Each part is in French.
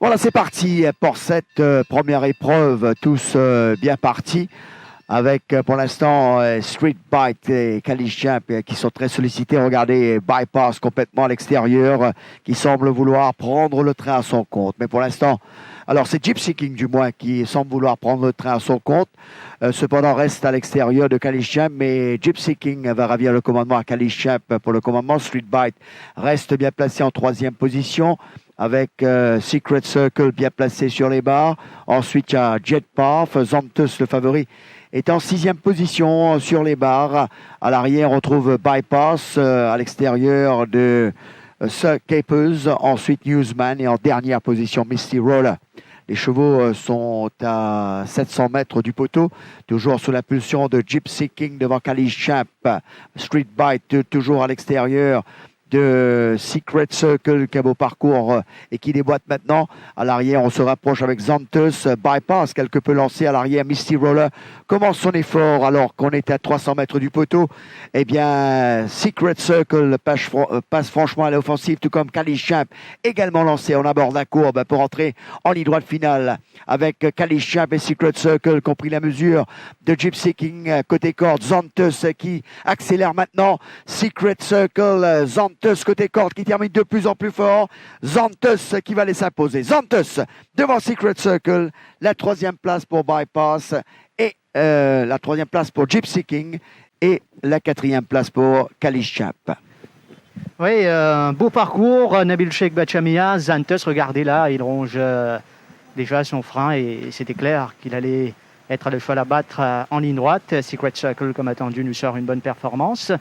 Voilà, c'est parti pour cette première épreuve, tous bien partis. Avec pour l'instant Street Bite et Kali Champ qui sont très sollicités. Regardez, Bypass complètement à l'extérieur, qui semble vouloir prendre le train à son compte. Mais pour l'instant, alors c'est Gypsy King du moins qui semble vouloir prendre le train à son compte. Cependant reste à l'extérieur de Kali Champ, mais Gypsy King va ravir le commandement à Kali Champ pour le commandement. Street Bite reste bien placé en troisième position, avec Secret Circle bien placé sur les barres. Ensuite, il y a Jet Path, Xanthus le favori est en sixième position sur les barres. À l'arrière, on trouve Bypass à l'extérieur de Capers. Ensuite, Newsman et en dernière position, Misty Roller. Les chevaux sont à 700 mètres du poteau, toujours sous l'impulsion de Gypsy King devant Kali Champ. Street Bite toujours à l'extérieur de Secret Circle qui a beau parcours et qui déboîte maintenant. À l'arrière, on se rapproche avec Xanthus. Bypass, quelque peu lancé à l'arrière. Misty Roller commence son effort alors qu'on est à 300 mètres du poteau. Eh bien, Secret Circle passe franchement à l'offensive, tout comme Kali Champ, également lancé. On aborde la courbe pour entrer en ligne droite finale avec Kali Champ et Secret Circle qui ont pris la mesure de Gypsy King côté corde. Xanthus qui accélère maintenant. Secret Circle, Xanthus côté corde qui termine de plus en plus fort. Xanthus qui va les s'imposer. Xanthus devant Secret Circle. La troisième place pour Bypass et la troisième place pour Gypsy King et la quatrième place pour Kali Champ. Oui, beau parcours. Nabil Sheikh Bachamia. Xanthus, regardez là, il ronge déjà son frein et c'était clair qu'il allait être le cheval à battre en ligne droite. Secret Circle, comme attendu, nous sort une bonne performance.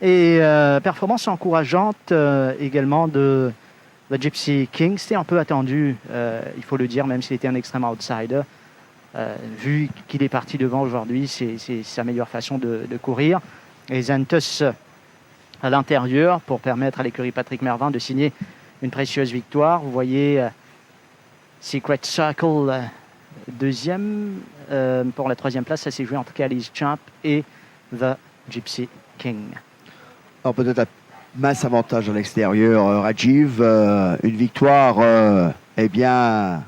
Et performance encourageante également de Gypsy King. C'était un peu attendu, il faut le dire, même s'il était un extrême outsider. Vu qu'il est parti devant aujourd'hui, c'est sa meilleure façon de courir. Et Xanthus à l'intérieur pour permettre à l'écurie Patrick Mervin de signer une précieuse victoire. Vous voyez Secret Circle deuxième. Pour la troisième place, ça s'est joué entre Kali Champ et The Gypsy King. Alors peut-être un mince avantage à l'extérieur, Rajiv. Une victoire, eh bien,